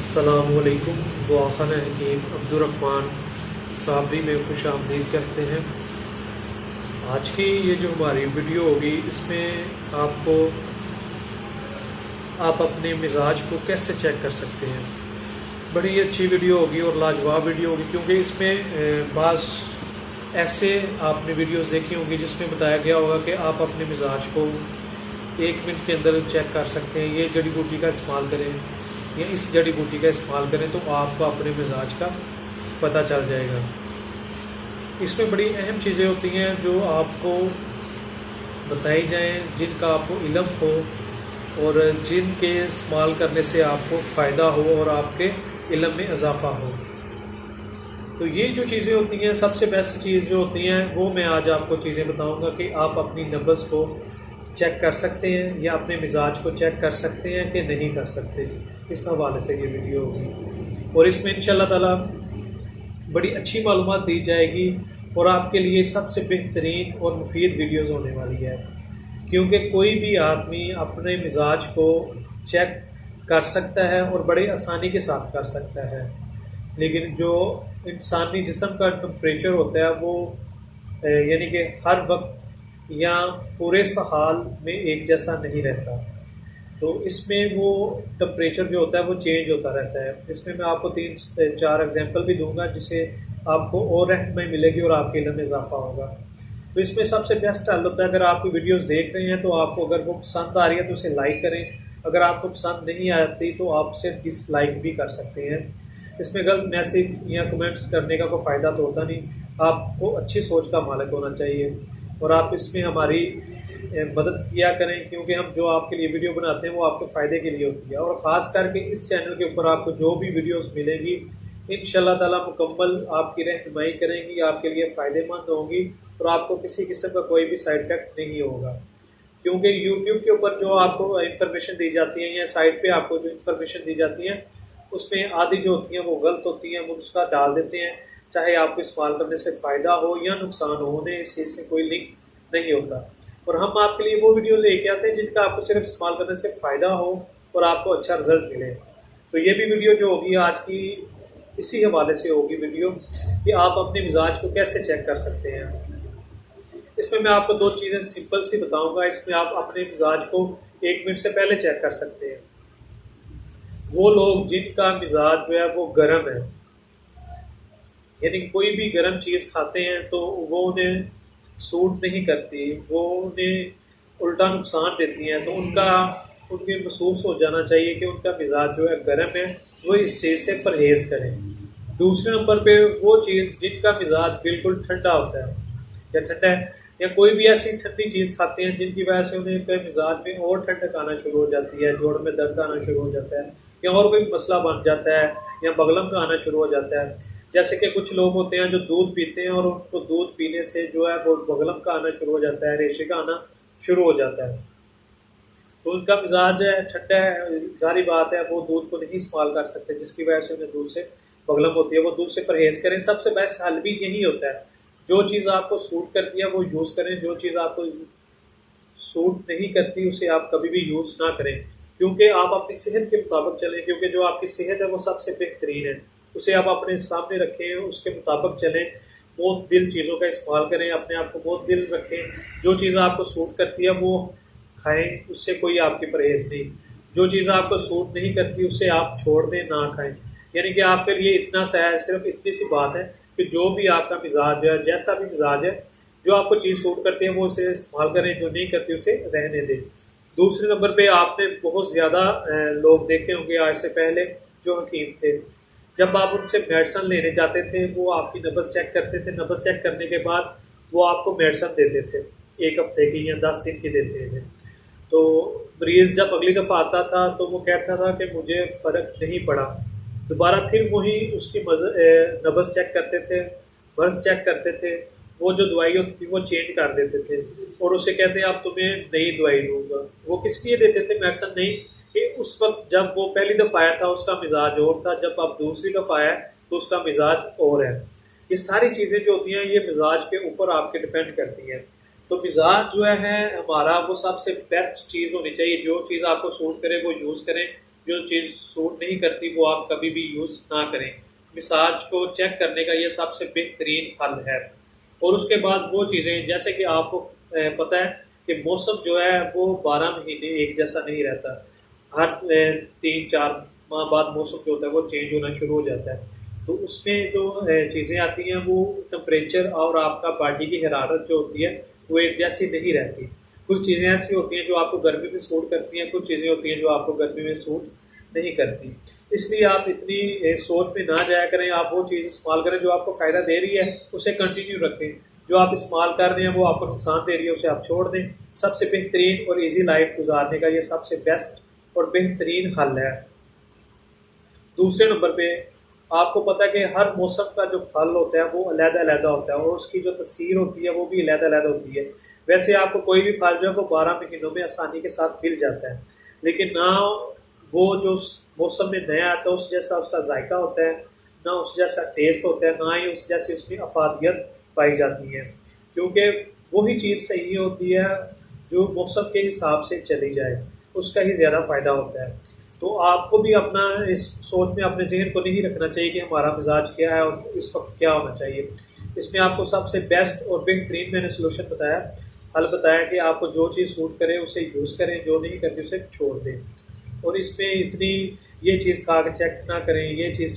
السلام علیکم۔ دعاخانہ حکیم عبدالرحمن صابری میں خوش آمدید کہتے ہیں۔ آج کی یہ جو ہماری ویڈیو ہوگی اس میں آپ اپنے مزاج کو کیسے چیک کر سکتے ہیں۔ بڑی اچھی ویڈیو ہوگی اور لاجواب ویڈیو ہوگی، کیونکہ اس میں بعض ایسے آپ نے ویڈیوز دیکھی ہوں گی جس میں بتایا گیا ہوگا کہ آپ اپنے مزاج کو 1 منٹ کے اندر چیک کر سکتے ہیں۔ یہ جڑی بوٹی کا استعمال کریں یا اس جڑی بوٹی کا استعمال کریں تو آپ کو اپنے مزاج کا پتہ چل جائے گا۔ اس میں بڑی اہم چیزیں ہوتی ہیں جو آپ کو بتائی جائیں، جن کا آپ کو علم ہو اور جن کے استعمال کرنے سے آپ کو فائدہ ہو اور آپ کے علم میں اضافہ ہو۔ تو یہ جو چیزیں ہوتی ہیں، سب سے بیسٹ چیز جو ہوتی ہیں وہ میں آج آپ کو چیزیں بتاؤں گا کہ آپ اپنی نبض کو چیک کر سکتے ہیں یا اپنے مزاج کو چیک کر سکتے ہیں کہ نہیں کر سکتے۔ اس حوالے سے یہ ویڈیو ہوگی اور اس میں انشاءاللہ تعالی بڑی اچھی معلومات دی جائے گی اور آپ کے لیے سب سے بہترین اور مفید ویڈیوز ہونے والی ہے، کیونکہ کوئی بھی آدمی اپنے مزاج کو چیک کر سکتا ہے اور بڑے آسانی کے ساتھ کر سکتا ہے، لیکن جو انسانی جسم کا ٹمپریچر ہوتا ہے وہ یعنی کہ ہر وقت یا پورے سال میں ایک جیسا نہیں رہتا، تو اس میں وہ ٹمپریچر جو ہوتا ہے وہ چینج ہوتا رہتا ہے۔ اس میں آپ کو 3-4 ایگزامپل بھی دوں گا جس سے آپ کو اور رہنمائی ملے گی اور آپ کے علم میں اضافہ ہوگا۔ تو اس میں سب سے بیسٹ حل ہوتا ہے، اگر آپ کی ویڈیوز دیکھ رہے ہیں تو آپ کو اگر وہ پسند آ رہی ہے تو اسے لائک کریں، اگر آپ کو پسند نہیں آتی تو آپ صرف ڈس لائک بھی کر سکتے ہیں۔ اس میں غلط میسج یا کمنٹس کرنے کا کوئی فائدہ تو ہوتا نہیں، آپ کو اچھی سوچ کا مالک ہونا چاہیے اور آپ اس میں ہماری مدد کیا کریں، کیونکہ ہم جو آپ کے لیے ویڈیو بناتے ہیں وہ آپ کے فائدے کے لیے ہوتی ہے، اور خاص کر کے اس چینل کے اوپر آپ کو جو بھی ویڈیوز ملے گی انشاءاللہ تعالی مکمل آپ کی رہنمائی کریں گی، آپ کے لیے فائدے مند ہوں گی اور آپ کو کسی قسم کا کوئی بھی سائیڈ افیکٹ نہیں ہوگا، کیونکہ یوٹیوب کے اوپر جو آپ کو انفارمیشن دی جاتی ہیں یا سائٹ پہ آپ کو جو انفارمیشن دی جاتی ہیں اس میں آدھی جو ہوتی ہیں وہ غلط ہوتی ہیں، وہ اس کا ڈال دیتے ہیں، چاہے آپ کو استعمال کرنے سے فائدہ ہو یا نقصان ہو، انہیں اس چیز سے کوئی لنک نہیں ہوتا، اور ہم آپ کے لیے وہ ویڈیو لے کے آتے ہیں جن کا آپ کو صرف استعمال کرنے سے فائدہ ہو اور آپ کو اچھا رزلٹ ملے۔ تو یہ بھی ویڈیو جو ہوگی آج کی اسی حوالے سے ہوگی ویڈیو کہ آپ اپنے مزاج کو کیسے چیک کر سکتے ہیں۔ اس میں آپ کو 2 چیزیں سمپل سی بتاؤں گا۔ اس میں آپ اپنے مزاج کو 1 منٹ سے پہلے چیک کر سکتے ہیں۔ وہ لوگ جن کا مزاج جو ہے وہ گرم ہے، یعنی کوئی بھی گرم چیز کھاتے ہیں تو وہ انہیں سوٹ نہیں کرتی، وہ انہیں الٹا نقصان دیتی ہیں، تو ان کے محسوس ہو جانا چاہیے کہ ان کا مزاج جو ہے گرم ہے، وہ اس چیز سے پرہیز کریں۔ دوسرے نمبر پہ وہ چیز جن کا مزاج بالکل ٹھنڈا ہوتا ہے یا ٹھنڈا ہے، یا کوئی بھی ایسی ٹھنڈی چیز کھاتے ہیں جن کی وجہ سے انہیں کے مزاج میں اور ٹھنڈک آنا شروع ہو جاتی ہے، جوڑ میں درد آنا شروع ہو جاتا ہے یا اور کوئی مسئلہ بن جاتا ہے یا بغلم کا آنا شروع ہو جاتا ہے۔ جیسے کہ کچھ لوگ ہوتے ہیں جو دودھ پیتے ہیں اور ان کو دودھ پینے سے جو ہے وہ بغلم کا آنا شروع ہو جاتا ہے، ریشے کا آنا شروع ہو جاتا ہے، تو ان کا مزاج ہے ٹھنڈا ہے، ظاہری بات ہے وہ دودھ کو نہیں استعمال کر سکتے، جس کی وجہ سے انہیں دودھ سے بغلم ہوتی ہے، وہ دودھ سے پرہیز کریں۔ سب سے بیسٹ حل بھی یہی ہوتا ہے، جو چیز آپ کو سوٹ کرتی ہے وہ یوز کریں، جو چیز آپ کو سوٹ نہیں کرتی اسے آپ کبھی بھی یوز نہ کریں، کیونکہ آپ اپنی صحت کے مطابق چلیں، کیونکہ جو آپ کی صحت ہے وہ سب سے بہترین ہے، اسے آپ اپنے سامنے رکھیں، اس کے مطابق چلیں، بہت دل چیزوں کا استعمال کریں، اپنے آپ کو بہت دل رکھیں، جو چیز آپ کو سوٹ کرتی ہے وہ کھائیں، اس سے کوئی آپ کی پرہیز نہیں، جو چیز آپ کو سوٹ نہیں کرتی اسے آپ چھوڑ دیں، نہ کھائیں۔ یعنی کہ آپ کے لیے اتنا سا ہے، صرف اتنی سی بات ہے کہ جو بھی آپ کا مزاج ہے، جیسا بھی مزاج ہے، جو آپ کو چیز سوٹ کرتے ہیں وہ اسے استعمال کریں، جو نہیں کرتی اسے رہنے دیں۔ دوسرے نمبر پہ آپ نے بہت زیادہ لوگ دیکھے ہوں گے آج سے پہلے جو حکیم تھے، جب آپ ان سے میڈیسن لینے جاتے تھے وہ آپ کی نبض چیک کرتے تھے، نبض چیک کرنے کے بعد وہ آپ کو میڈیسن دیتے تھے، 1 ہفتے کی یا 10 دن کی دیتے تھے، تو مریض جب اگلی دفعہ آتا تھا تو وہ کہتا تھا کہ مجھے فرق نہیں پڑا، دوبارہ پھر وہی اس کی نبض چیک کرتے تھے، مرض چیک کرتے تھے، وہ جو دوائی ہوتی تھی وہ چینج کر دیتے تھے اور اسے کہتے ہیں اب تمہیں نئی دوائی دوں گا۔ وہ کس لیے دیتے تھے میڈیسن؟ نہیں کہ اس وقت جب وہ پہلی دفعہ آیا تھا اس کا مزاج اور تھا، جب اب دوسری دفعہ آیا تو اس کا مزاج اور ہے۔ یہ ساری چیزیں جو ہوتی ہیں یہ مزاج کے اوپر آپ کے ڈپینڈ کرتی ہیں، تو مزاج جو ہے ہمارا وہ سب سے بیسٹ چیز ہونی چاہیے، جو چیز آپ کو سوٹ کرے وہ یوز کریں، جو چیز سوٹ نہیں کرتی وہ آپ کبھی بھی یوز نہ کریں۔ مساج کو چیک کرنے کا یہ سب سے بہترین حل ہے۔ اور اس کے بعد وہ چیزیں جیسے کہ آپ کو پتہ ہے کہ موسم جو ہے وہ 12 مہینے ایک جیسا نہیں رہتا، ہر 3-4 ماہ بعد موسم جو ہوتا ہے وہ چینج ہونا شروع ہو جاتا ہے۔ تو اس میں جو چیزیں آتی ہیں وہ ٹمپریچر اور آپ کا باڈی کی حرارت جو ہوتی ہے وہ ایک جیسی نہیں رہتی۔ کچھ چیزیں ایسی ہوتی ہیں جو آپ کو گرمی میں سوٹ کرتی ہیں، کچھ چیزیں ہوتی ہیں جو آپ کو گرمی میں سوٹ نہیں کرتی۔ اس لیے آپ اتنی سوچ میں نہ جایا کریں، آپ وہ چیز استعمال کریں جو آپ کو فائدہ دے رہی ہے، اسے کنٹینیو رکھیں۔ جو آپ استعمال کر رہے ہیں وہ آپ کو نقصان دے رہی ہے، اسے آپ چھوڑ دیں۔ سب سے بہترین اور ایزی لائف گزارنے کا یہ سب سے بیسٹ اور بہترین حل ہے۔ دوسرے نمبر پہ آپ کو پتہ ہے کہ ہر موسم کا جو پھل ہوتا ہے وہ علیحدہ علیحدہ ہوتا ہے اور اس کی جو تاثیر ہوتی ہے وہ بھی علیحدہ علیحدہ ہوتی ہے۔ ویسے آپ کو کوئی بھی پھل جو ہے وہ 12 مہینوں میں آسانی کے ساتھ مل جاتا ہے، لیکن نہ وہ جو موسم میں نیا آتا ہے اس جیسا اس کا ذائقہ ہوتا ہے، نہ اس جیسا ٹیسٹ ہوتا ہے، نہ ہی اس جیسی اس میں افادیت پائی جاتی ہے، کیونکہ وہی چیز صحیح ہوتی ہے جو موسم کے حساب سے چلی جائے، اس کا ہی زیادہ فائدہ ہوتا ہے۔ تو آپ کو بھی اپنا اس سوچ میں اپنے ذہن کو نہیں رکھنا چاہیے کہ ہمارا مزاج کیا ہے اور اس وقت کیا ہونا چاہیے۔ اس میں آپ کو سب سے بیسٹ اور بہترین میں نے سلوشن بتایا، حل بتایا کہ آپ کو جو چیز سوٹ کرے اسے یوز کریں، جو نہیں کرتی اسے چھوڑ دیں۔ اور اس میں اتنی یہ چیز کھا کے چیک نہ کریں، یہ چیز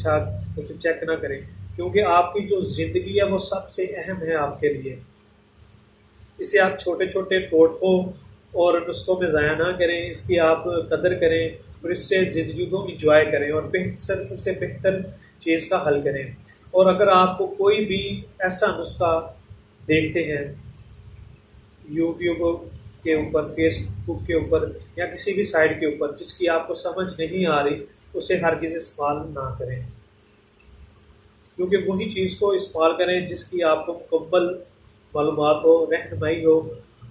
چیک نہ کریں، کیونکہ آپ کی جو زندگی ہے وہ سب سے اہم ہے آپ کے لیے۔ اسے آپ چھوٹے چھوٹے ٹوٹکوں اور نسخوں میں ضائع نہ کریں، اس کی آپ قدر کریں اور اس سے زندگی کو انجوائے کریں اور بہتر سے بہتر چیز کا حل کریں۔ اور اگر آپ کو کوئی بھی ایسا نسخہ دیکھتے ہیں یوٹیوب کے اوپر، فیس بک کے اوپر یا کسی بھی سائٹ کے اوپر جس کی آپ کو سمجھ نہیں آ رہی، اسے ہرگز استعمال نہ کریں، کیونکہ وہی چیز کو استعمال کریں جس کی آپ کو مکمل معلومات ہو، رہنمائی ہو،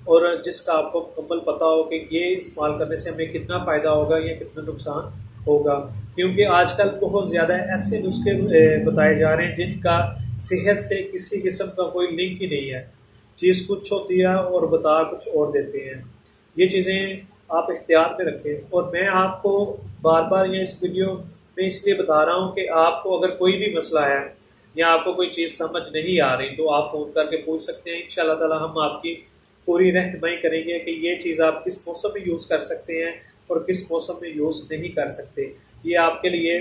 اور جس کا آپ کو مکمل پتہ ہو کہ یہ استعمال کرنے سے ہمیں کتنا فائدہ ہوگا یا کتنا نقصان ہوگا۔ کیونکہ آج کل بہت زیادہ ایسے نسخے بتائے جا رہے ہیں جن کا صحت سے کسی قسم کا کوئی لنک ہی نہیں ہے، چیز کچھ ہوتی ہے اور بتا کچھ اور دیتے ہیں۔ یہ چیزیں آپ احتیاط میں رکھیں، اور میں آپ کو بار بار یہ اس ویڈیو میں اس لیے بتا رہا ہوں کہ آپ کو اگر کوئی بھی مسئلہ ہے یا آپ کو کوئی چیز سمجھ نہیں آ رہی تو آپ فون کر کے پوچھ سکتے ہیں، انشاءاللہ تعالی ہم آپ کی پوری رہنمائی کریں گے کہ یہ چیز آپ کس موسم میں یوز کر سکتے ہیں اور کس موسم میں یوز نہیں کر سکتے، یہ آپ کے لیے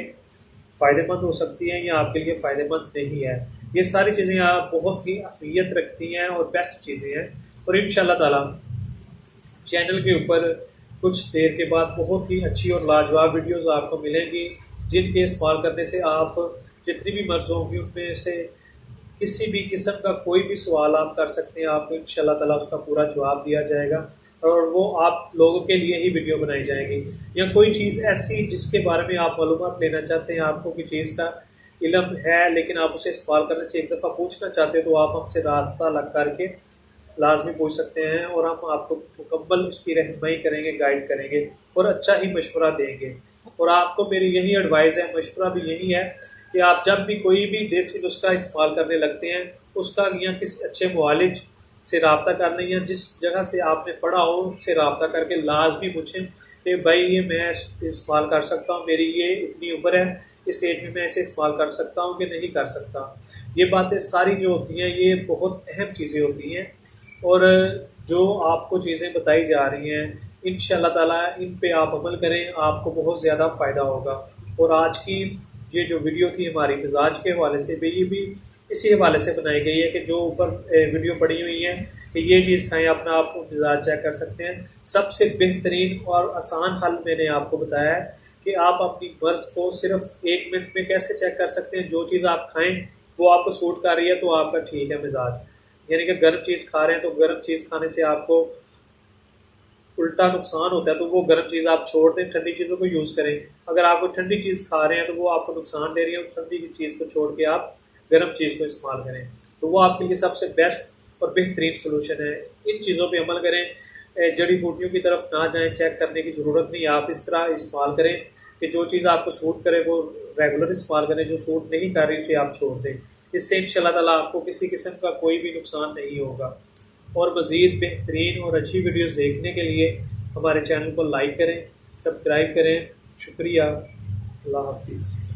فائدہ مند ہو سکتی ہیں یا آپ کے لیے فائدہ مند نہیں ہے۔ یہ ساری چیزیں آپ بہت ہی اہمیت رکھتی ہیں اور بیسٹ چیزیں ہیں، اور انشاءاللہ تعالی چینل کے اوپر کچھ دیر کے بعد بہت ہی اچھی اور لاجواب ویڈیوز آپ کو ملیں گی، جن کے استعمال کرنے سے آپ جتنی بھی مرض ہوں گی ان میں سے کسی بھی قسم کا کوئی بھی سوال آپ کر سکتے ہیں، آپ کو انشاءاللہ تعالی اس کا پورا جواب دیا جائے گا، اور وہ آپ لوگوں کے لیے ہی ویڈیو بنائی جائیں گی۔ یا کوئی چیز ایسی جس کے بارے میں آپ معلومات لینا چاہتے ہیں، آپ کو کوئی چیز کا علم ہے لیکن آپ اسے استعمال کرنے سے ایک دفعہ پوچھنا چاہتے ہیں، تو آپ ہم سے رابطہ لگ کر کے لازمی پوچھ سکتے ہیں، اور ہم آپ کو مکمل اس کی رہنمائی کریں گے، گائیڈ کریں گے اور اچھا ہی مشورہ دیں گے۔ اور آپ کو میری یہی ایڈوائز ہے، مشورہ بھی یہی ہے کہ آپ جب بھی کوئی بھی دیسی نسخہ استعمال کرنے لگتے ہیں، اس کا یا کسی اچھے معالج سے رابطہ کر لیں، یا جس جگہ سے آپ نے پڑھا ہو ان سے رابطہ کر کے لازمی پوچھیں کہ بھائی یہ میں استعمال کر سکتا ہوں، میری یہ اتنی عمر ہے، اس ایج میں اسے استعمال کر سکتا ہوں کہ نہیں کر سکتا۔ یہ باتیں ساری جو ہوتی ہیں یہ بہت اہم چیزیں ہوتی ہیں، اور جو آپ کو چیزیں بتائی جا رہی ہیں انشاءاللہ تعالیٰ ان پہ آپ عمل کریں، آپ کو بہت زیادہ فائدہ ہوگا۔ اور آج کی یہ جو ویڈیو تھی ہماری مزاج کے حوالے سے بھی، یہ بھی اسی حوالے سے بنائی گئی ہے کہ جو اوپر ویڈیو پڑی ہوئی ہے کہ یہ چیز کھائیں، اپنا آپ کو مزاج چیک کر سکتے ہیں۔ سب سے بہترین اور آسان حل میں نے آپ کو بتایا ہے کہ آپ اپنی مرض کو صرف 1 منٹ میں کیسے چیک کر سکتے ہیں۔ جو چیز آپ کھائیں وہ آپ کو سوٹ کر رہی ہے تو آپ کا ٹھیک ہے مزاج، یعنی کہ گرم چیز کھا رہے ہیں تو گرم چیز کھانے سے آپ کو الٹا نقصان ہوتا ہے، تو وہ گرم چیز آپ چھوڑ دیں، ٹھنڈی چیزوں کو یوز کریں۔ اگر آپ کو ٹھنڈی چیز کھا رہے ہیں تو وہ آپ کو نقصان دے رہی ہے، ٹھنڈی کی چیز کو چھوڑ کے آپ گرم چیز کو استعمال کریں، تو وہ آپ کے لیے سب سے بیسٹ اور بہترین سلوشن ہے۔ ان چیزوں پہ عمل کریں، جڑی بوٹیوں کی طرف نہ جائیں، چیک کرنے کی ضرورت نہیں، آپ اس طرح استعمال کریں کہ جو چیز آپ کو سوٹ کرے وہ ریگولر استعمال کریں، جو سوٹ نہیں کر رہی اسے آپ چھوڑ دیں۔ اس سے انشاءاللہ تعالیٰ آپ کو کسی قسم کا کوئی بھی نقصان نہیں ہوگا۔ اور مزید بہترین اور اچھی ویڈیوز دیکھنے کے لیے ہمارے چینل کو لائک کریں، سبسکرائب کریں شکریہ، اللہ حافظ۔